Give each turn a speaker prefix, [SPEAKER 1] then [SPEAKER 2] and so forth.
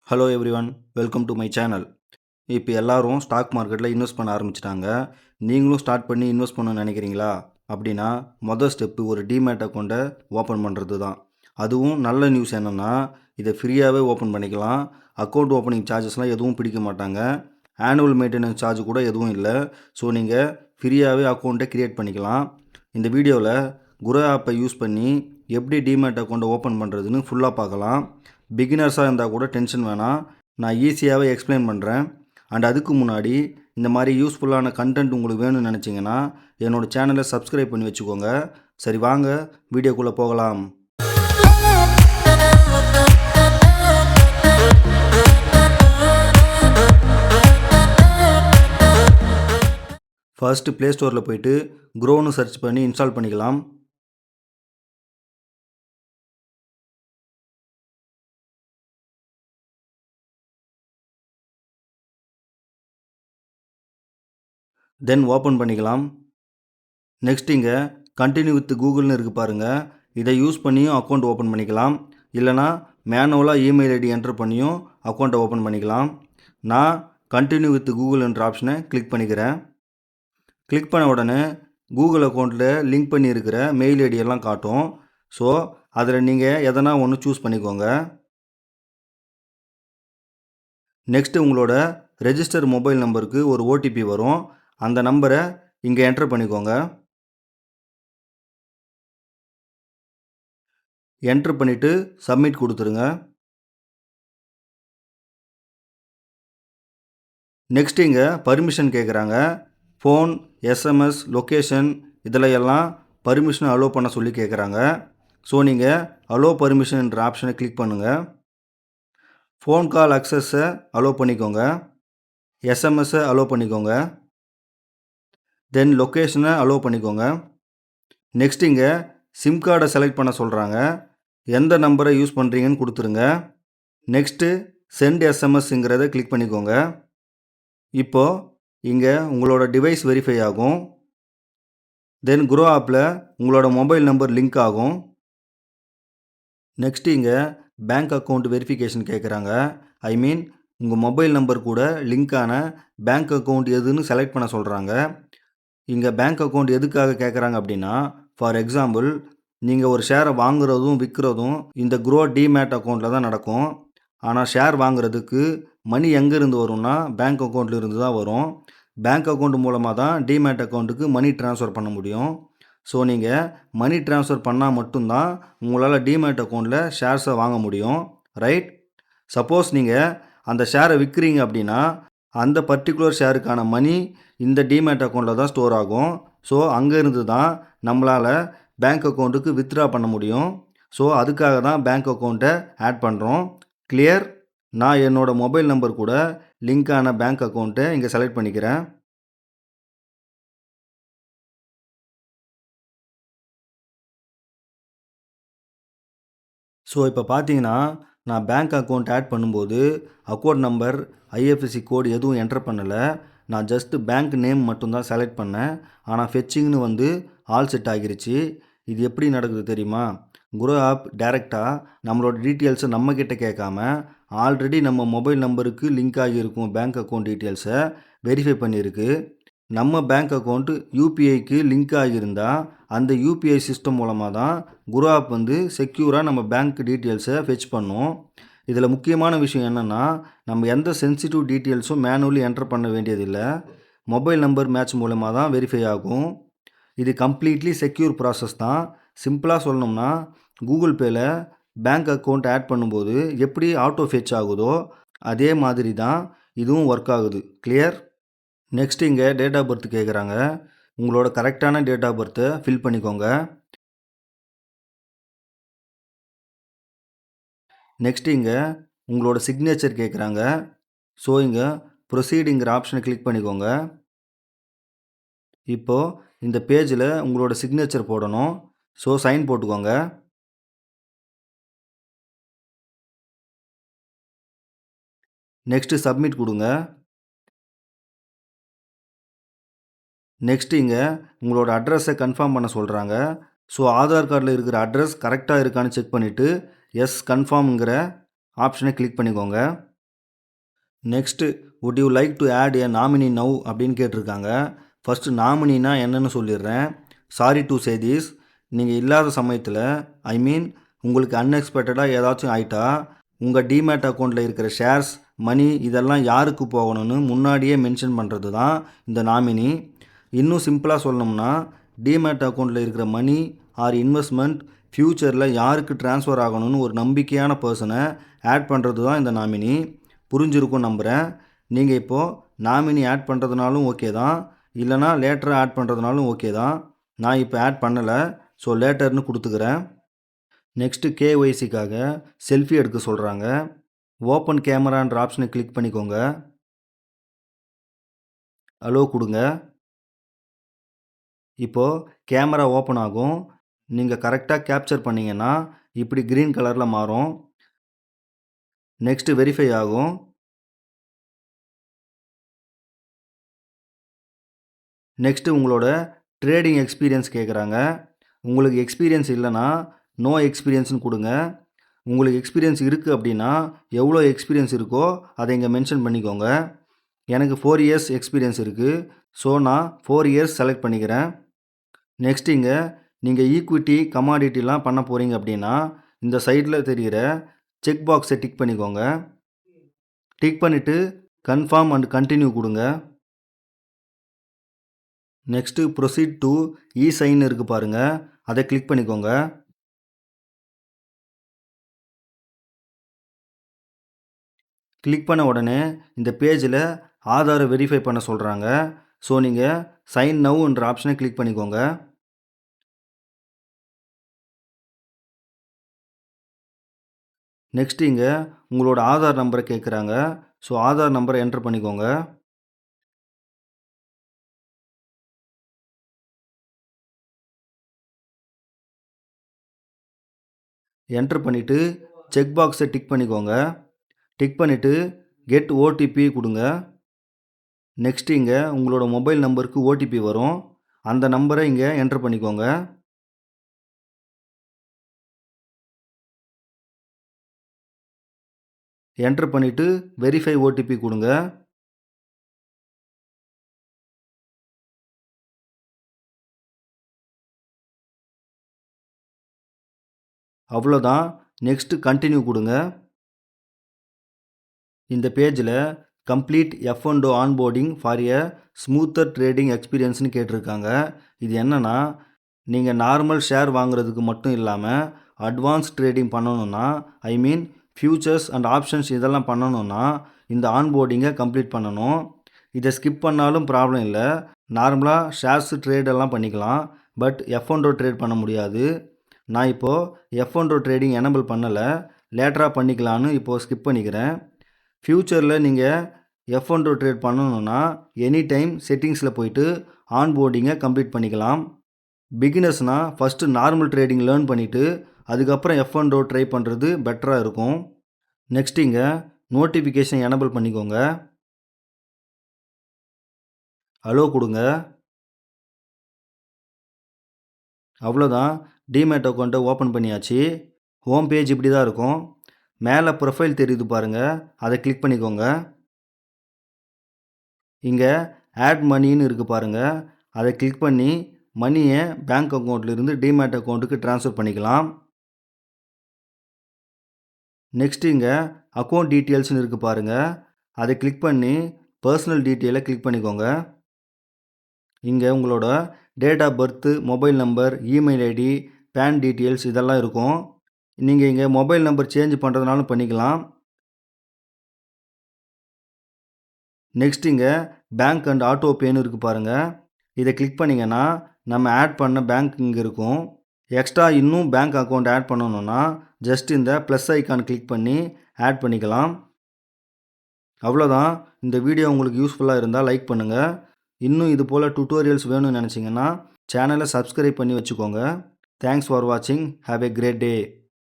[SPEAKER 1] Hello everyone, welcome to my channel. இப்போ எல்லாரும் stock மார்க்கெட்டில் இன்வெஸ்ட் பண்ண ஆரம்பிச்சிட்டாங்க. நீங்களும் ஸ்டார்ட் பண்ணி இன்வெஸ்ட் பண்ணணும்னு நினைக்கிறீங்களா? அப்படின்னா மொதல் ஸ்டெப்பு ஒரு டிமேட் அக்கௌண்ட்டை ஓப்பன் பண்ணுறது தான். அதுவும் நல்ல நியூஸ் என்னென்னா, இதை ஃப்ரீயாகவே ஓப்பன் பண்ணிக்கலாம். அக்கௌண்ட் ஓப்பனிங் சார்ஜஸ்லாம் எதுவும் பிடிக்க மாட்டாங்க. ஆனுவல் மெயின்டெனன்ஸ் சார்ஜ் கூட எதுவும் இல்லை. ஸோ நீங்கள் ஃப்ரீயாகவே அக்கௌண்ட்டை க்ரியேட் பண்ணிக்கலாம். இந்த வீடியோவில் குரோ ஆப்பை யூஸ் பண்ணி எப்படி டிமேட் அக்கௌண்ட்டை ஓப்பன் பண்ணுறதுன்னு ஃபுல்லாக பார்க்கலாம். பிகினர்ஸாக இருந்தால் கூட டென்ஷன் வேணாம், நான் ஈஸியாகவே எக்ஸ்பிளைன் பண்ணுறேன். அண்ட் அதுக்கு முன்னாடி இந்த மாதிரி யூஸ்ஃபுல்லான கண்டென்ட் உங்களுக்கு வேணும்னு நினச்சிங்கன்னா என்னோடய சேனலை சப்ஸ்கிரைப் பண்ணி வச்சுக்கோங்க. சரி, வாங்க வீடியோக்குள்ளே போகலாம். ஃபர்ஸ்ட்டு ப்ளே ஸ்டோரில் போய்ட்டு குரோன்னு சர்ச் பண்ணி இன்ஸ்டால் பண்ணிக்கலாம். தென் ஓப்பன் பண்ணிக்கலாம். நெக்ஸ்ட் இங்கே கண்டினியூ வித் கூகுள்னு இருக்குது பாருங்கள். இதை யூஸ் பண்ணியும் அக்கௌண்ட் ஓப்பன் பண்ணிக்கலாம். இல்லைனா மேனுவலாக இமெயில் ஐடி என்டர் பண்ணியும் அக்கௌண்ட்டை ஓப்பன் பண்ணிக்கலாம். நான் கண்டினியூ வித் கூகுள் என்ற ஆப்ஷனை கிளிக் பண்ணிக்கிறேன். கிளிக் பண்ண உடனே கூகுள் அக்கௌண்ட்டில் லிங்க் பண்ணியிருக்கிற மெயில் ஐடியெல்லாம் காட்டும். ஸோ அதில் நீங்கள் எதனா ஒன்று சூஸ் பண்ணிக்கோங்க. நெக்ஸ்ட்டு உங்களோட ரெஜிஸ்டர் மொபைல் நம்பருக்கு ஒரு ஓடிபி வரும். அந்த நம்பரை இங்கே என்டர் பண்ணிக்கோங்க. என்ட்ரு பண்ணிவிட்டு சப்மிட் கொடுத்துருங்க. நெக்ஸ்ட் இங்கே பர்மிஷன் கேட்குறாங்க. ஃபோன், எஸ்எம்எஸ், லொக்கேஷன் இதில் எல்லாம் பர்மிஷன் அலோவ் பண்ண சொல்லி கேட்குறாங்க. ஸோ நீங்கள் அலோவ் பர்மிஷன்ன்ற ஆப்ஷனை கிளிக் பண்ணுங்கள். ஃபோன் கால் அக்சஸை அலோவ் பண்ணிக்கோங்க. எஸ்எம்எஸ்ஸை அலோவ் பண்ணிக்கோங்க. தென் லொக்கேஷனை அலோவ் பண்ணிக்கோங்க. நெக்ஸ்ட் இங்கே சிம் கார்டை செலக்ட் பண்ண சொல்கிறாங்க. எந்த நம்பரை யூஸ் பண்ணுறீங்கன்னு கொடுத்துருங்க. நெக்ஸ்ட்டு சென்ட் எஸ்எம்எஸ்ங்கிறத கிளிக் பண்ணிக்கோங்க. இப்போது இங்கே உங்களோட டிவைஸ் வெரிஃபை ஆகும். தென் குரோ ஆப்பில் உங்களோட மொபைல் நம்பர் லிங்க் ஆகும். நெக்ஸ்ட்டு இங்கே பேங்க் அக்கௌண்ட் வெரிஃபிகேஷன் கேட்குறாங்க. ஐ மீன் உங்கள் மொபைல் நம்பர் கூட லிங்க்கான பேங்க் அக்கௌண்ட் எதுன்னு செலக்ட் பண்ண சொல்கிறாங்க. இங்கே பேங்க் அக்கௌண்ட் எதுக்காக கேட்குறாங்க அப்படின்னா, ஃபார் எக்ஸாம்பிள் நீங்கள் ஒரு ஷேரை வாங்குறதும் விற்கிறதும் இந்த குரோ டிமேட் அக்கௌண்ட்டில் தான் நடக்கும். ஆனால் ஷேர் வாங்குறதுக்கு மணி எங்கேருந்து வரும்னா பேங்க் அக்கௌண்ட்டில் இருந்து தான் வரும். பேங்க் அக்கௌண்ட் மூலமாக தான் டிமேட் அக்கௌண்ட்டுக்கு மணி ட்ரான்ஸ்ஃபர் பண்ண முடியும். ஸோ நீங்கள் மணி ட்ரான்ஸ்ஃபர் பண்ணால் மட்டும்தான் உங்களால் டிமேட் அக்கௌண்ட்டில் ஷேர்ஸை வாங்க முடியும், ரைட்? சப்போஸ் நீங்கள் அந்த ஷேரை விற்கிறீங்க அப்படின்னா அந்த பர்டிகுலர் ஷேருக்கான மணி இந்த டிமேட் அக்கௌண்ட்டில் தான் ஸ்டோர் ஆகும். ஸோ அங்கேருந்து தான் நம்மளால் பேங்க் அக்கௌண்ட்டுக்கு வித்ட்ரா பண்ண முடியும். ஸோ அதுக்காக தான் பேங்க் அக்கௌண்ட்டை ஆட் பண்ணுறோம். கிளியர்? நான் என்னோடய மொபைல் நம்பர் கூட லிங்க்கான பேங்க் அக்கௌண்ட்டை இங்கே செலக்ட் பண்ணிக்கிறேன். ஸோ இப்போ பார்த்தீங்கன்னா நான் பேங்க் அக்கௌண்ட் ஆட் பண்ணும்போது அக்கௌண்ட் நம்பர், ஐஎஃப்எஸ்சி கோடு எதுவும் என்டர் பண்ணலை. நான் ஜஸ்ட்டு பேங்க் நேம் மட்டும்தான் செலக்ட் பண்ணேன். ஆனால் ஃபெச்சிங்னு வந்து ஆல் செட் ஆகிருச்சு. இது எப்படி நடக்குது தெரியுமா? குரோ ஆப் டைரெக்டாக நம்மளோட டீட்டெயில்ஸை நம்மக்கிட்ட கேட்காம ஆல்ரெடி நம்ம மொபைல் நம்பருக்கு லிங்க் ஆகியிருக்கும் பேங்க் அக்கௌண்ட் டீட்டெயில்ஸை வெரிஃபை பண்ணியிருக்கு. நம்ம பேங்க் அக்கௌண்ட் யூபிஐக்கு லிங்க் ஆகியிருந்தால் அந்த யூபிஐ சிஸ்டம் மூலமாக தான் குரோ ஆப் வந்து செக்யூராக நம்ம பேங்க் டீட்டெயில்ஸை ஃபெச் பண்ணும். இதில் முக்கியமான விஷயம் என்னென்னா, நம்ம எந்த சென்சிட்டிவ் டீட்டெயில்ஸும் மேனுவலி என்டர் பண்ண வேண்டியதில்லை. மொபைல் நம்பர் மேட்ச் மூலமாக தான் வெரிஃபை ஆகும். இது கம்ப்ளீட்லி செக்யூர் ப்ராசஸ் தான். சிம்பிளாக சொல்லணும்னா கூகுள் பேயில் பேங்க் அக்கௌண்ட் ஆட் பண்ணும்போது எப்படி ஆட்டோ ஃபெச் ஆகுதோ அதே மாதிரி தான் இதுவும் ஒர்க் ஆகுது. கிளியர்? நெக்ஸ்ட் இங்கே டேட் ஆஃப் பர்த் கேட்குறாங்க. உங்களோட கரெக்டான டேட் ஆஃப் பர்த்தை ஃபில் பண்ணிக்கோங்க. நெக்ஸ்ட் இங்கே உங்களோட சிக்னேச்சர் கேட்குறாங்க. ஸோ இங்கே ப்ரொசீடுங்கிற ஆப்ஷனை கிளிக் பண்ணிக்கோங்க. இப்போது இந்த பேஜில் உங்களோட சிக்னேச்சர் போடணும். ஸோ சைன் போட்டுக்கோங்க. நெக்ஸ்ட்டு சப்மிட் கொடுங்க. நெக்ஸ்ட் இங்கே உங்களோட அட்ரஸை கன்ஃபார்ம் பண்ண சொல்கிறாங்க. ஸோ ஆதார் கார்டில் இருக்கிற அட்ரஸ் கரெக்டாக இருக்கான்னு செக் பண்ணிவிட்டு எஸ் கன்ஃபார்ம்ங்கிற ஆப்ஷனை கிளிக் பண்ணிக்கோங்க. Next would you like to add a nominee now அப்படின்னு கேட்டிருக்காங்க. ஃபஸ்ட்டு நாமினினா என்னன்னு சொல்லிடுறேன். சாரி டு சே திஸ், நீங்கள் இல்லாத சமயத்தில் ஐ மீன் உங்களுக்கு அன்எக்ஸ்பெக்டடாக ஏதாச்சும் ஆயிட்டா உங்கள் டிமேட் அக்கௌண்ட்டில் இருக்கிற ஷேர்ஸ் மணி இதெல்லாம் யாருக்கு போகணும்னு முன்னாடியே மென்ஷன் பண்ணுறது தான் இந்த நாமினி. இன்னும் சிம்பிளாக சொல்லணும்னா டிமேட் அக்கௌண்ட்டில் இருக்கிற மணி ஆர் இன்வெஸ்ட்மெண்ட் ஃப்யூச்சரில் யாருக்கு ட்ரான்ஸ்ஃபர் ஆகணும்னு ஒரு நம்பிக்கையான பர்சனை ஆட் பண்ணுறது தான் இந்த நாமினி. புரிஞ்சிருக்கும் நம்புகிறேன். நீங்கள் இப்போது நாமினி ஆட் பண்ணுறதுனாலும் ஓகே தான், இல்லைனா லேட்டராக ஆட் பண்ணுறதுனாலும் ஓகே தான். நான் இப்போ ஆட் பண்ணலை, ஸோ லேட்டர்னு கொடுத்துக்கிறேன். நெக்ஸ்ட்டு கேஒய்சிக்காக செல்ஃபி எடுக்க சொல்கிறாங்க. ஓப்பன் கேமரான்ற ஆப்ஷனை கிளிக் பண்ணிக்கோங்க. அலோ கொடுங்க. இப்போது கேமரா ஓப்பன் ஆகும். நீங்கள் கரெக்டாக கேப்சர் பண்ணிங்கன்னா இப்படி க்ரீன் கலரில் மாறும். நெக்ஸ்ட்டு வெரிஃபை ஆகும். நெக்ஸ்ட்டு உங்களோட ட்ரேடிங் எக்ஸ்பீரியன்ஸ் கேட்குறாங்க. உங்களுக்கு எக்ஸ்பீரியன்ஸ் இல்லைன்னா நோ எக்ஸ்பீரியன்ஸ்னு கொடுங்க. உங்களுக்கு எக்ஸ்பீரியன்ஸ் இருக்குது அப்படின்னா எவ்வளோ எக்ஸ்பீரியன்ஸ் இருக்கோ அதை இங்கே மென்ஷன் பண்ணிக்கோங்க. எனக்கு 4 இயர்ஸ் எக்ஸ்பீரியன்ஸ் இருக்குது, ஸோ நான் 4 இயர்ஸ் செலக்ட் பண்ணிக்கிறேன். நெக்ஸ்ட் இங்கே நீங்கள் ஈக்விட்டி கமாடிட்டிலாம் பண்ண போகிறீங்க அப்படின்னா இந்த சைடில் தெரிகிற செக் பாக்ஸை டிக் பண்ணிக்கோங்க. டிக் பண்ணிவிட்டு கன்ஃபார்ம் அண்ட் கண்டினியூ கொடுங்க. நெக்ஸ்ட்டு ப்ரொசீட் டு இ-சைன் இருக்குது பாருங்கள், அதை கிளிக் பண்ணிக்கோங்க. கிளிக் பண்ண உடனே இந்த பேஜில் ஆதாரை வெரிஃபை பண்ண சொல்கிறாங்க. ஸோ நீங்கள் சைன் நவ்ன்ற ஆப்ஷனை கிளிக் பண்ணிக்கோங்க. நெக்ஸ்ட் இங்கே உங்களோட ஆதார் நம்பரை கேட்குறாங்க. ஸோ ஆதார் நம்பரை என்ட்ரு பண்ணிக்கோங்க. என்ட்ரு பண்ணிவிட்டு செக் பாக்ஸை டிக் பண்ணிக்கோங்க. டிக் பண்ணிவிட்டு கெட் ஓடிபி கொடுங்க. நெக்ஸ்ட் இங்கே உங்களோட மொபைல் நம்பருக்கு ஓடிபி வரும். அந்த நம்பரை இங்கே என்ட்ரு பண்ணிக்கோங்க. என்ட்ரு பண்ணிவிட்டு வெரிஃபை ஓடிபி கொடுங்க. அவ்வளோதான். நெக்ஸ்ட்டு கண்டினியூ கொடுங்க. இந்த பேஜில் complete F&O onboarding for a smoother trading எக்ஸ்பீரியன்ஸ்னு கேட்டிருக்காங்க. இது என்னென்னா, நீங்கள் நார்மல் ஷேர் வாங்குறதுக்கு மட்டும் இல்லாமல் அட்வான்ஸ் ட்ரேடிங் பண்ணணுன்னா ஐ மீன் ஃபியூச்சர்ஸ் அண்ட் ஆப்ஷன்ஸ் இதெல்லாம் பண்ணணுன்னா இந்த ஆன்போர்டிங்கை கம்ப்ளீட் பண்ணணும். இதை ஸ்கிப் பண்ணாலும் ப்ராப்ளம் இல்லை. நார்மலாக ஷேர்ஸ் ட்ரேடெல்லாம் பண்ணிக்கலாம், பட் F&O ட்ரேட் பண்ண முடியாது. நான் இப்போது F&O ட்ரேடிங் எனபிள் பண்ணலை, லேட்டராக பண்ணிக்கலான்னு இப்போது ஸ்கிப் பண்ணிக்கிறேன். ஃப்யூச்சரில் நீங்கள் F&O ட்ரேட் பண்ணணுன்னா எனி டைம் செட்டிங்ஸில் போயிட்டு ஆன்போர்டிங்கை கம்ப்ளீட் பண்ணிக்கலாம். பிகினர்ஸ்னால் ஃபஸ்ட்டு நார்மல் ட்ரேடிங் லேர்ன் பண்ணிவிட்டு அதுக்கப்புறம் F&O ட்ரை பண்ணுறது பெட்டராக இருக்கும். நெக்ஸ்ட் இங்கே நோட்டிஃபிகேஷன் எனபிள் பண்ணிக்கோங்க. அலோ கொடுங்க. அவ்வளோதான், டிமேட் அக்கௌண்ட்டை ஓப்பன் பண்ணியாச்சு. ஹோம் பேஜ் இப்படி தான் இருக்கும். மேலே ப்ரொஃபைல் தெரியுது பாருங்கள், அதை கிளிக் பண்ணிக்கோங்க. இங்கே ஆட் மணின்னு இருக்குது பாருங்கள், அதை கிளிக் பண்ணி மணியை பேங்க் அக்கௌண்ட்லேருந்து டிமேட் அக்கௌண்ட்டுக்கு ட்ரான்ஸ்ஃபர் பண்ணிக்கலாம். நெக்ஸ்ட் இங்கே அக்கௌண்ட் டீட்டெயில்ஸ்னு இருக்குது பாருங்கள், அதை கிளிக் பண்ணி பர்சனல் டீட்டெயிலை கிளிக் பண்ணிக்கோங்க. இங்கே உங்களோட date of birth, mobile number, email ID, PAN details இதெல்லாம் இருக்கும். நீங்கள் இங்கே மொபைல் நம்பர் சேஞ்ச் பண்ணுறதுனாலும் பண்ணிக்கலாம். நெக்ஸ்ட் இங்கே பேங்க் அண்ட் ஆட்டோ பேன்னு இருக்குது பாருங்கள், இதை கிளிக் பண்ணிங்கன்னா நம்ம ஆட் பண்ண பேங்க் இங்கே இருக்கும். எக்ஸ்ட்ரா இன்னும் பேங்க் அக்கௌண்ட் ஆட் பண்ணணுன்னா ஜஸ்ட் இந்த ப்ளஸ் ஐக்கான் கிளிக் பண்ணி ஆட் பண்ணிக்கலாம். அவ்வளோதான். இந்த வீடியோ உங்களுக்கு யூஸ்ஃபுல்லாக இருந்தால் லைக் பண்ணுங்கள். இன்னும் இது போல் டுட்டோரியல்ஸ் வேணும்னு நினச்சிங்கன்னா சேனலை சப்ஸ்கிரைப் பண்ணி வச்சுக்கோங்க. தேங்க்ஸ் ஃபார் வாட்சிங். Have a great day.